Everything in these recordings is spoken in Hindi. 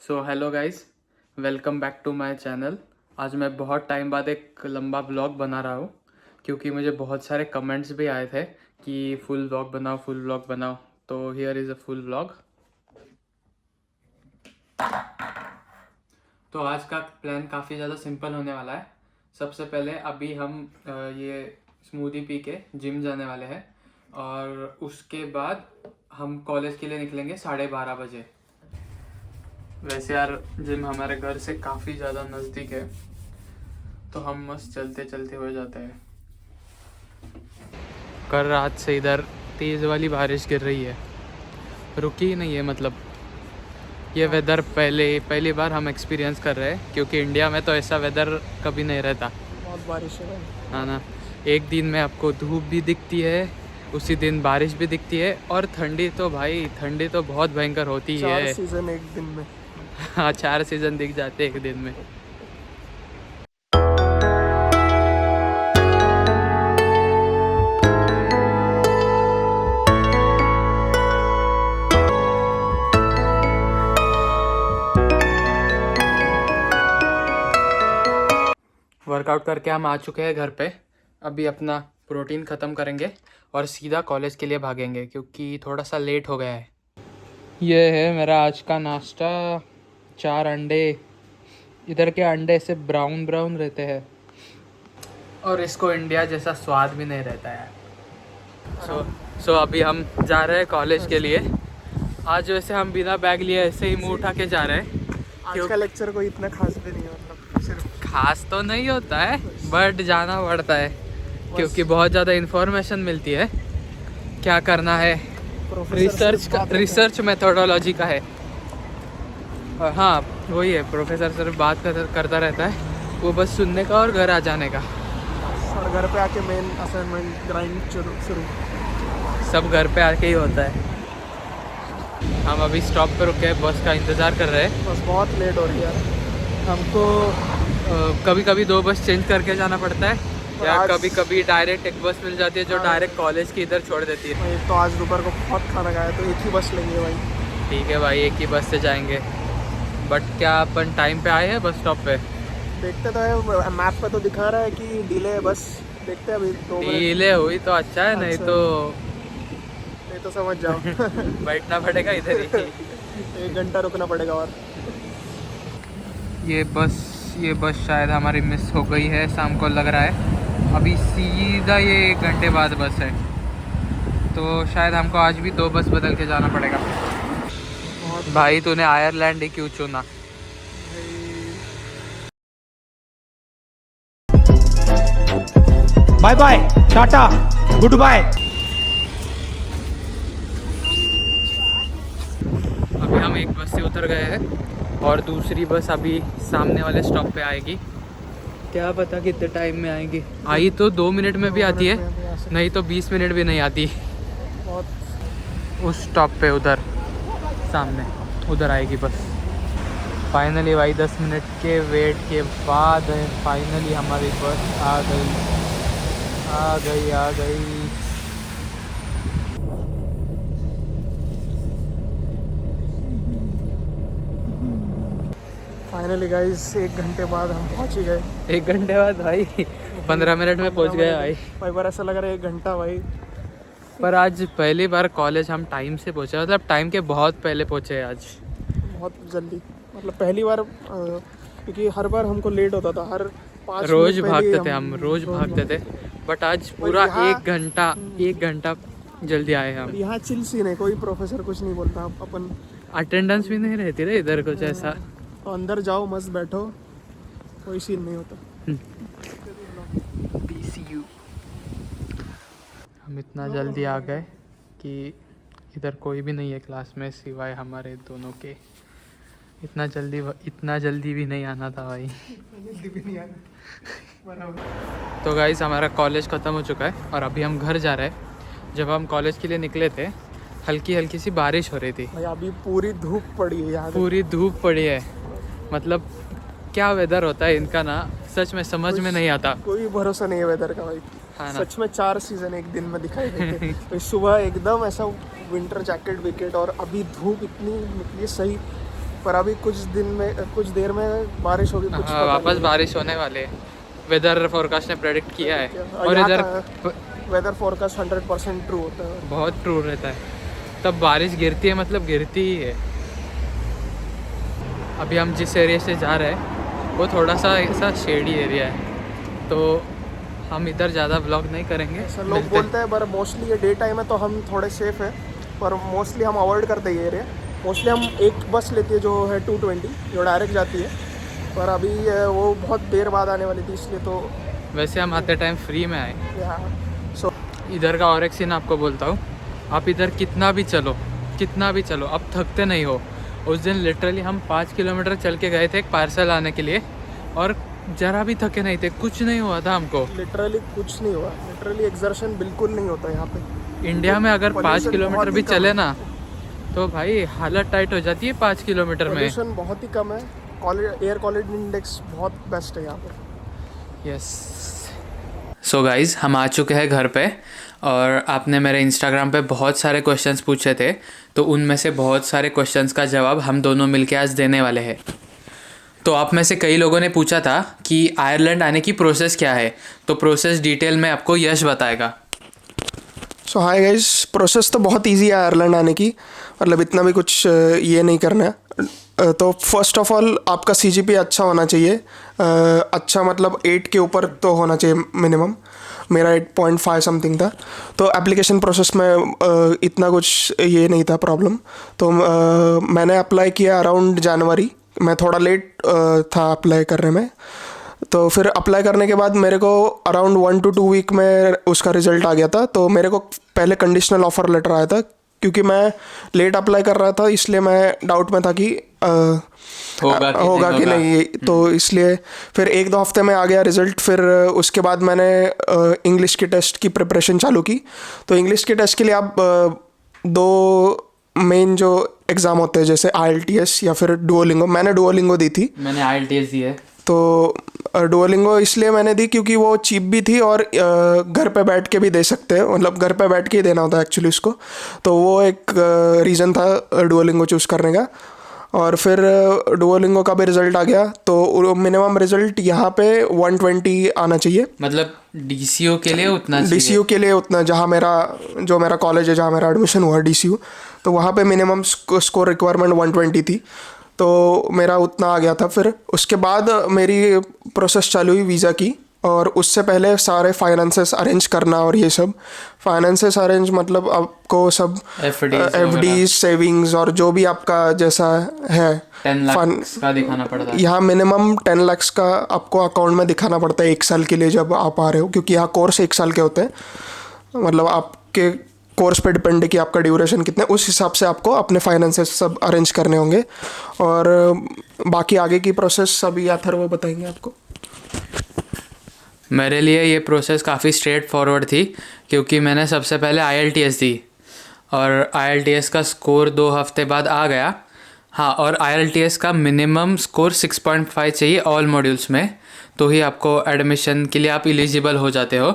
So hello guys, welcome back to my channel. आज मैं बहुत टाइम बाद एक लंबा व्लॉग बना रहा हूँ क्योंकि मुझे बहुत सारे कमेंट्स भी आए थे कि फुल व्लॉग बनाओ। तो here is a full vlog. तो आज का प्लान काफ़ी ज़्यादा सिंपल होने वाला है। सबसे पहले अभी हम ये स्मूदी पी के जिम जाने वाले हैं और उसके बाद हम कॉलेज के लिए निकलेंगे 12:30 बजे। वैसे यार जिम हमारे घर से काफ़ी ज़्यादा नज़दीक है तो हम मस्त चलते चलते हो जाते हैं। कल रात से इधर तेज़ वाली बारिश गिर रही है, रुकी ही नहीं है। मतलब ये वेदर पहली बार हम एक्सपीरियंस कर रहे हैं क्योंकि इंडिया में तो ऐसा वेदर कभी नहीं रहता। बहुत बारिश है भाई। हाँ ना, एक दिन में आपको धूप भी दिखती है, उसी दिन बारिश भी दिखती है और ठंडी तो बहुत भयंकर होती है। 4 सीजन एक दिन में। हाँ, 4 सीज़न दिख जाते एक दिन में। वर्कआउट करके हम आ चुके हैं घर पे। अभी अपना प्रोटीन ख़त्म करेंगे और सीधा कॉलेज के लिए भागेंगे क्योंकि थोड़ा सा लेट हो गया है। ये है मेरा आज का नाश्ता, 4 अंडे। इधर के अंडे ऐसे ब्राउन ब्राउन रहते हैं और इसको इंडिया जैसा स्वाद भी नहीं रहता है। सो अभी हम जा रहे हैं कॉलेज के लिए। आज वैसे हम बिना बैग लिए ऐसे ही मुँह उठा के जा रहे हैं। आज का लेक्चर कोई इतना खास भी नहीं है, मतलब सिर्फ खास तो नहीं होता है बट जाना पड़ता है क्योंकि बहुत ज़्यादा इन्फॉर्मेशन मिलती है। क्या करना है, रिसर्च मेथोडोलॉजी का है। और हाँ, वही है, प्रोफेसर सिर्फ बात करता रहता है, वो बस सुनने का और घर आ जाने का। और घर पे आके मेन असाइनमेंट ग्राइंड शुरू। सब घर पे आके ही होता है। हम अभी स्टॉप पे रुके हैं, बस का इंतज़ार कर रहे हैं। बस बहुत लेट हो रही है यार। हमको कभी कभी 2 बस चेंज करके जाना पड़ता है या कभी कभी डायरेक्ट एक बस मिल जाती है जो डायरेक्ट कॉलेज की इधर छोड़ देती है। तो आज दोपहर को बहुत खाना खाया तो एक ही बस लेंगे भाई। ठीक है भाई, एक ही बस से जाएंगे। बट क्या अपन टाइम पे आए हैं बस स्टॉप पे? देखते तो है, मैप पे तो दिखा रहा है कि डिले है बस। देखते हैं अभी 2 मिनट। डिले हुई तो अच्छा है, नहीं तो समझ जाओ। बैठना पड़ेगा इधर ही। 1 घंटा रुकना पड़ेगा। और ये बस शायद हमारी मिस हो गई है, शाम को लग रहा है। अभी सीधा ये 1 घंटे बाद बस है तो शायद हमको आज भी 2 बस बदल के जाना पड़ेगा। भाई तूने आयरलैंड ही क्यों चुना? Bye bye, ta ta, goodbye. अभी हम एक बस से उतर गए हैं और दूसरी बस अभी सामने वाले स्टॉप पे आएगी। क्या पता कितने टाइम में आएगी। आई तो 2 मिनट में भी आती है, नहीं तो 20 मिनट भी नहीं आती। उस स्टॉप पे उधर सामने उधर आएगी बस। फाइनली भाई 10 मिनट के वेट के बाद फाइनली हमारी बस आ गई। फाइनली गाइस 1 घंटे बाद हम पहुंच ही गए। 1 घंटे बाद भाई 15 मिनट में पहुंच गए भाई। भाई बार ऐसा लग रहा है 1 घंटा भाई। पर आज पहली बार कॉलेज हम टाइम से पहुंचे, मतलब टाइम के बहुत पहले पहुंचे आज। बहुत जल्दी, मतलब पहली बार क्योंकि हर बार हमको लेट होता था। हर 5 रोज मिनट भागते पहले थे हम, रोज भागते थे। बट आज पूरा 1 घंटा जल्दी आए हम। यहाँ चिल सीन है, कोई प्रोफेसर कुछ नहीं बोलता। अपन अटेंडेंस भी नहीं रहती रे इधर कुछ ऐसा। तो अंदर जाओ, मस्त बैठो, कोई सीन नहीं होता। PCU हम इतना जल्दी आ गए कि इधर कोई भी नहीं है क्लास में सिवाय हमारे दोनों के। इतना जल्दी भी नहीं आना था भाई। तो गाइस हमारा कॉलेज ख़त्म हो चुका है और अभी हम घर जा रहे हैं। जब हम कॉलेज के लिए निकले थे हल्की हल्की सी बारिश हो रही थी। भाई अभी पूरी धूप पड़ी है यहाँ। पूरी धूप पड़ी है, मतलब क्या वेदर होता है इनका ना, सच में समझ में नहीं आता। कोई भरोसा नहीं है वेदर का भाई। हाँ ना? सच में 4 सीजन एक दिन में दिखाई देते। तो सुबह एकदम ऐसा विंटर जैकेट विकेट और अभी धूप इतनी निकली सही। पर अभी कुछ देर में बारिश होगी, कुछ हाँ, पता वापस नहीं। बारिश होने वाले है, वेदर फोरकास्ट ने प्रेडिक्ट किया है। और यहाँ इधर का वेदर फोरकास्ट 100% ट्रू होता है। बहुत ट्रू रहता है, तब बारिश गिरती है, मतलब गिरती ही है। अभी हम जिस एरिया से जा रहे हैं वो थोड़ा सा ऐसा शेडी एरिया है, तो हम इधर ज़्यादा ब्लॉग नहीं करेंगे। सर लोग बोलते हैं, पर मोस्टली ये डे टाइम है तो हम थोड़े सेफ है, पर मोस्टली हम अवॉइड करते हैं ये एरिया। मोस्टली हम एक बस लेते हैं जो है 220, जो डायरेक्ट जाती है, पर अभी वो बहुत देर बाद आने वाली थी, इसलिए तो वैसे हम आते टाइम फ्री में आए। यहाँ सो इधर का और एक सीन आपको बोलता हूँ, आप इधर कितना भी चलो आप थकते नहीं हो। उस दिन लिटरली हम 5 किलोमीटर चल के गए थे एक पार्सल आने के लिए, और ज़रा भी थके नहीं थे, कुछ नहीं हुआ था हमको। लिटरली कुछ नहीं हुआ, लिटरली एक्सर्शन बिल्कुल नहीं होता यहाँ पे। इंडिया में अगर 5 Pollution किलोमीटर बहुत भी ही कम चले है। ना तो भाई हालत टाइट हो जाती है 5 किलोमीटर में। पोल्यूशन बहुत ही कम है, एयर क्वालिटी इंडेक्स बहुत बेस्ट है यहाँ पे। यस। सो गाइज़, हम आ चुके हैं घर पे, और आपने मेरे इंस्टाग्राम पे बहुत सारे क्वेश्चंस पूछे थे, तो उनमें से बहुत सारे क्वेश्चंस का जवाब हम दोनों मिलके आज देने वाले हैं। तो आप में से कई लोगों ने पूछा था कि आयरलैंड आने की प्रोसेस क्या है, तो प्रोसेस डिटेल में आपको यश बताएगा। सो हाय गाइस, प्रोसेस तो बहुत इजी है आयरलैंड आने की, मतलब इतना भी कुछ ये नहीं करना है। तो फर्स्ट ऑफ ऑल आपका CGPA अच्छा होना चाहिए, अच्छा मतलब 8 के ऊपर तो होना चाहिए मिनिमम। मेरा 8.5 समथिंग था, तो एप्लीकेशन प्रोसेस में इतना कुछ ये नहीं था प्रॉब्लम। तो मैंने अप्लाई किया अराउंड जनवरी, मैं थोड़ा लेट था अप्लाई करने में। तो फिर अप्लाई करने के बाद मेरे को अराउंड 1 to 2 वीक में उसका रिज़ल्ट आ गया था। तो मेरे को पहले कंडीशनल ऑफ़र लेटर आया था, क्योंकि मैं लेट अप्लाई कर रहा था, इसलिए मैं डाउट में था कि होगा कि नहीं। तो इसलिए फिर 1-2 हफ्ते में आ गया रिज़ल्ट। फिर उसके बाद मैंने इंग्लिश की टेस्ट की प्रिपरेशन चालू की। तो इंग्लिश के टेस्ट के लिए आप 2 मेन जो एग्ज़ाम होते हैं, जैसे IELTS या फिर डुओलिंगो। मैंने डुओलिंगो दी थी। मैंने IELTS दी है। तो डुओलिंगो इसलिए मैंने दी क्योंकि वो चीप भी थी, और घर पे बैठ के भी दे सकते हैं, मतलब घर पे बैठ के ही देना होता है एक्चुअली उसको। तो वो एक रीज़न था डुओलिंगो चूज़ करने का। और फिर डुओलिंगो का भी रिज़ल्ट आ गया, तो मिनिमम रिज़ल्ट यहाँ पे 120 आना चाहिए। मतलब DCU के लिए उतना चाहिए। DCU के लिए उतना, जो मेरा कॉलेज है, जहाँ मेरा एडमिशन हुआ DCU, तो वहाँ पे मिनिमम स्कोर रिक्वायरमेंट 120 थी। तो मेरा उतना आ गया था। फिर उसके बाद मेरी प्रोसेस चालू हुई वीज़ा की, और उससे पहले सारे फाइनेंसेस अरेंज करना, और ये सब फाइनेंसेस अरेंज मतलब आपको सब FD सेविंग्स और जो भी आपका जैसा है 10 लाख का दिखाना पड़ता है। यहाँ मिनिमम 10 लाख का आपको अकाउंट में दिखाना पड़ता है 1 साल के लिए जब आप आ रहे हो, क्योंकि यहाँ कोर्स 1 साल के होते हैं। मतलब आपके कोर्स पे डिपेंड है कि आपका ड्यूरेशन कितना है, उस हिसाब से आपको अपने फाइनेंसेस सब अरेंज करने होंगे। और बाकी आगे की प्रोसेस अभी अथर्व बताएंगे आपको। मेरे लिए ये प्रोसेस काफ़ी स्ट्रेट फॉरवर्ड थी, क्योंकि मैंने सबसे पहले IELTS दी, और IELTS का स्कोर 2 हफ्ते बाद आ गया। हाँ, और IELTS का मिनिमम स्कोर 6.5 चाहिए ऑल मॉड्यूल्स में, तो ही आपको एडमिशन के लिए आप एलिजिबल हो जाते हो।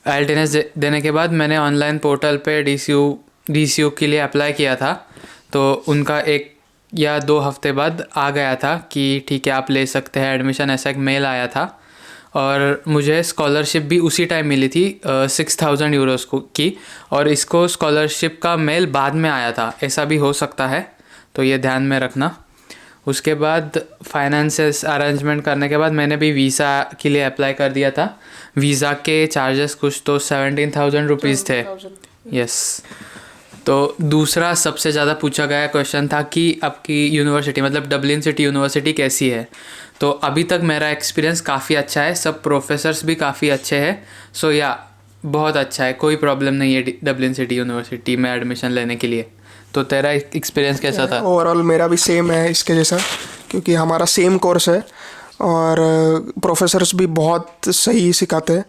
IELTS देने के बाद मैंने ऑनलाइन पोर्टल पे DCU के लिए अप्लाई किया था, तो उनका 1 या 2 हफ्ते बाद आ गया था कि ठीक है आप ले सकते हैं एडमिशन, ऐसा एक मेल आया था। और मुझे स्कॉलरशिप भी उसी टाइम मिली थी 6000 यूरोस की, और इसको स्कॉलरशिप का मेल बाद में आया था, ऐसा भी हो सकता है, तो ये ध्यान में रखना। उसके बाद फाइनेंसेस अरेंजमेंट करने के बाद मैंने भी वीज़ा के लिए अप्लाई कर दिया था। वीज़ा के चार्जेस कुछ तो 17,000 रुपीज़ थे। यस। तो दूसरा सबसे ज़्यादा पूछा गया क्वेश्चन था कि आपकी यूनिवर्सिटी, मतलब डबलिन सिटी यूनिवर्सिटी कैसी है। तो अभी तक मेरा एक्सपीरियंस काफ़ी अच्छा है, सब प्रोफेसर्स भी काफ़ी अच्छे हैं। सो या बहुत अच्छा है, कोई प्रॉब्लम नहीं है डबलिन सिटी यूनिवर्सिटी में एडमिशन लेने के लिए। तो तेरा एक्सपीरियंस कैसा था? ओवरऑल मेरा भी सेम है इसके जैसा, क्योंकि हमारा सेम कोर्स है, और प्रोफेसर्स भी बहुत सही सिखाते हैं।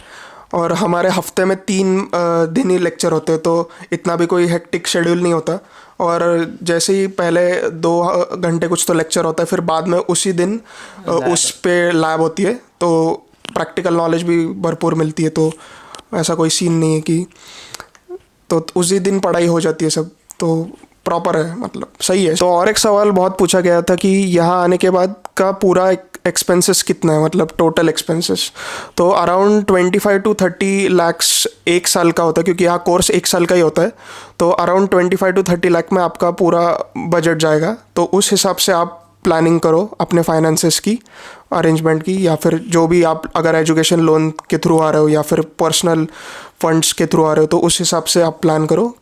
और हमारे हफ्ते में 3 दिन ही लेक्चर होते हैं, तो इतना भी कोई हेक्टिक शेड्यूल नहीं होता। और जैसे ही पहले 2 घंटे कुछ तो लेक्चर होता है, फिर बाद में उसी दिन उस पे लैब होती है, तो प्रैक्टिकल नॉलेज भी भरपूर मिलती है। तो ऐसा कोई सीन नहीं है कि, तो उसी दिन पढ़ाई हो जाती है सब। तो प्रॉपर है, मतलब सही है। तो और एक सवाल बहुत पूछा गया था कि यहाँ आने के बाद का पूरा एक्सपेंसेस कितना है, मतलब टोटल एक्सपेंसेस। तो अराउंड 25 to 30 lakhs एक साल का होता है, क्योंकि यहाँ कोर्स एक साल का ही होता है। तो अराउंड 25 to 30 लाख में आपका पूरा बजट जाएगा। तो उस हिसाब से आप प्लानिंग करो अपने फाइनेंसेस की, अरेंजमेंट की, या फिर जो भी आप अगर एजुकेशन लोन के थ्रू आ रहे हो या फिर पर्सनल फंड्स के थ्रू आ रहे हो, तो उस हिसाब से आप प्लान करो।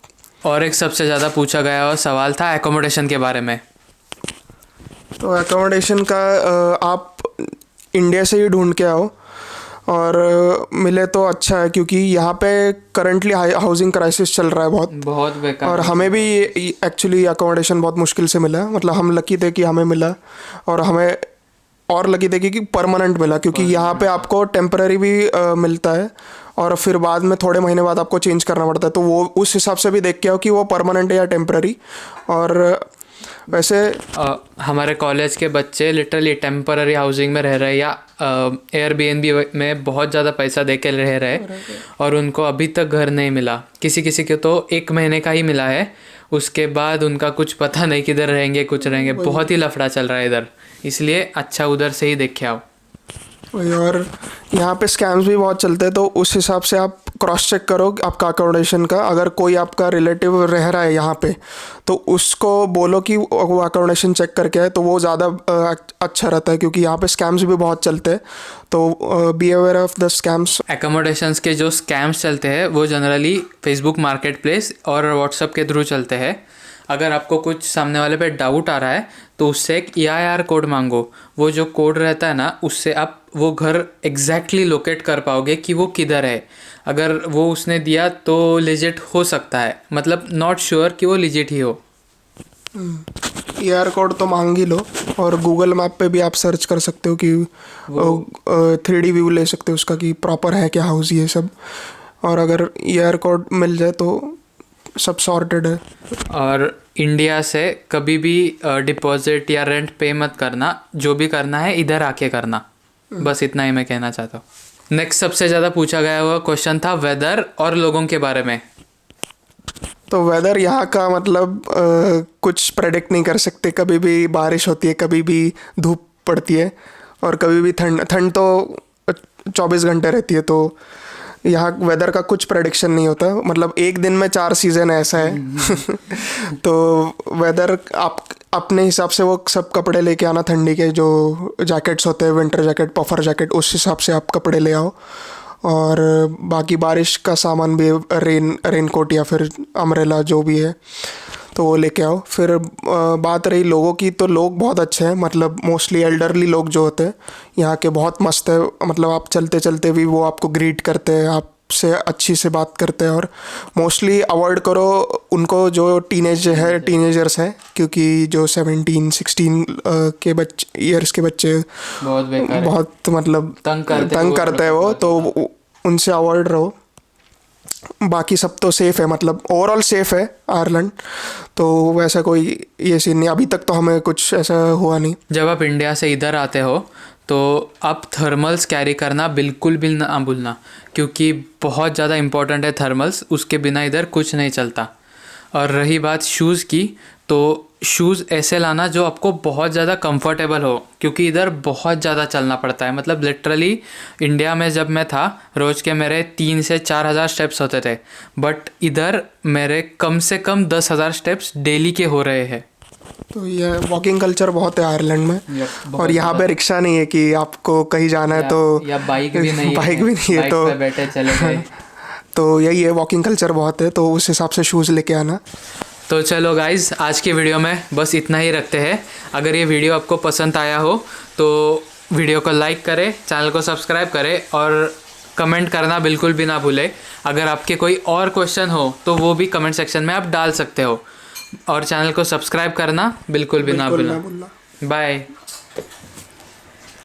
और एक सबसे ज़्यादा पूछा गया हुआ सवाल था एकोमोडेशन के बारे में। तो एकोमोडेशन का आप इंडिया से ही ढूंढ के आओ, और मिले तो अच्छा है, क्योंकि यहाँ पे करंटली हाउसिंग क्राइसिस चल रहा है बहुत बेकार। और हमें भी एक्चुअली अकोमोडेशन बहुत मुश्किल से मिला। मतलब हम लकी थे कि हमें मिला, और हमें और लकी थे कि परमानेंट मिला, क्योंकि यहाँ पे आपको टेम्पररी भी मिलता है, और फिर बाद में थोड़े महीने बाद आपको चेंज करना पड़ता है। तो वो उस हिसाब से भी देख के आओ कि वो परमानेंट है या टेम्पररी। और वैसे हमारे कॉलेज के बच्चे लिटरली टेम्पररी हाउसिंग में रह रहे हैं या एयरबीएनबी में बहुत ज़्यादा पैसा दे के रह रहे हैं, और उनको अभी तक घर नहीं मिला। किसी किसी के तो 1 महीने का ही मिला है, उसके बाद उनका कुछ पता नहीं किधर रहेंगे, कुछ रहेंगे। बहुत ही लफड़ा चल रहा है इधर, इसलिए अच्छा उधर से ही देख के आओ। और यहाँ पे स्कैम्स भी बहुत चलते हैं, तो उस हिसाब से आप क्रॉस चेक करो आपका अकोमोडेशन का। अगर कोई आपका रिलेटिव रह रहा है यहाँ पे, तो उसको बोलो कि वो अकोमोडेशन चेक करके आए, तो वो ज़्यादा अच्छा रहता है, क्योंकि यहाँ पे स्कैम्स भी बहुत चलते हैं। तो be aware of the scams. Accommodations के जो स्कैम्स चलते हैं वो जनरली फेसबुक मार्केट प्लेस और व्हाट्सअप के थ्रू चलते हैं। अगर आपको कुछ सामने वाले पे डाउट आ रहा है तो उससे एक EIR कोड मांगो। वो जो कोड रहता है ना, उससे आप वो घर एग्जैक्टली लोकेट कर पाओगे कि वो किधर है। अगर वो उसने दिया तो लिजिट हो सकता है, मतलब नॉट श्योर कि वो लिजिट ही हो। EIR कोड तो मांग ही लो, और गूगल मैप पे भी आप सर्च कर सकते हो कि 3D व्यू ले सकते हो उसका कि प्रॉपर है क्या हाउस, ये सब। और अगर EIR कोड मिल जाए तो सब सॉर्टेड है। और इंडिया से कभी भी डिपॉजिट या रेंट पे मत करना, जो भी करना है इधर आके करना। बस इतना ही मैं कहना चाहता हूँ। नेक्स्ट सबसे ज़्यादा पूछा गया हुआ क्वेश्चन था वेदर और लोगों के बारे में। तो वेदर यहाँ का मतलब कुछ प्रेडिक्ट नहीं कर सकते। कभी भी बारिश होती है, कभी भी धूप पड़ती है, और कभी भी ठंड तो 24 घंटे रहती है। तो यहाँ वेदर का कुछ प्रेडिक्शन नहीं होता। मतलब एक दिन में 4 सीज़न ऐसा है। तो वेदर आप अपने हिसाब से वो सब कपड़े लेके आना, ठंडी के जो जैकेट्स होते हैं, विंटर जैकेट, पफर जैकेट, उस हिसाब से आप कपड़े ले आओ। और बाकी बारिश का सामान भी, रेनकोट या फिर अम्ब्रेला जो भी है, तो वो लेके आओ। फिर बात रही लोगों की, तो लोग बहुत अच्छे हैं। मतलब मोस्टली एल्डरली लोग जो होते हैं यहाँ के बहुत मस्त है। मतलब आप चलते चलते भी वो आपको ग्रीट करते हैं, आपसे अच्छी से बात करते हैं। और मोस्टली अवॉइड करो उनको जो टीनेजर्स हैं, क्योंकि जो 17-16 के ईयर्स के बच्चे बहुत मतलब तंग करते हैं वो, तो उनसे अवॉइड रहो। बाकी सब तो सेफ़ है, मतलब ओवरऑल सेफ़ है आयरलैंड। तो वैसा कोई ये सीन नहीं, अभी तक तो हमें कुछ ऐसा हुआ नहीं। जब आप इंडिया से इधर आते हो तो आप थर्मल्स कैरी करना बिल्कुल भी ना भूलना, क्योंकि बहुत ज़्यादा इम्पोर्टेंट है थर्मल्स। उसके बिना इधर कुछ नहीं चलता। और रही बात शूज़ की, तो शूज़ ऐसे लाना जो आपको बहुत ज़्यादा कंफर्टेबल हो, क्योंकि इधर बहुत ज़्यादा चलना पड़ता है। मतलब लिटरली इंडिया में जब मैं था, रोज़ के मेरे 3 से 4 हज़ार स्टेप्स होते थे, बट इधर मेरे कम से कम 10 हज़ार स्टेप्स डेली के हो रहे हैं। तो ये वॉकिंग कल्चर बहुत है आयरलैंड में। और यहाँ पे रिक्शा नहीं है कि आपको कहीं जाना है तो, या बाइक भी नहीं है तो बैठे चले गए। तो यही है, वॉकिंग कल्चर बहुत है, तो उस हिसाब से शूज़ लेके आना। तो चलो गाइज़, आज की वीडियो में बस इतना ही रखते हैं। अगर ये वीडियो आपको पसंद आया हो तो वीडियो को लाइक करें, चैनल को सब्सक्राइब करें, और कमेंट करना बिल्कुल भी ना भूलें। अगर आपके कोई और क्वेश्चन हो तो वो भी कमेंट सेक्शन में आप डाल सकते हो, और चैनल को सब्सक्राइब करना बिल्कुल भी ना भूलना। बाय।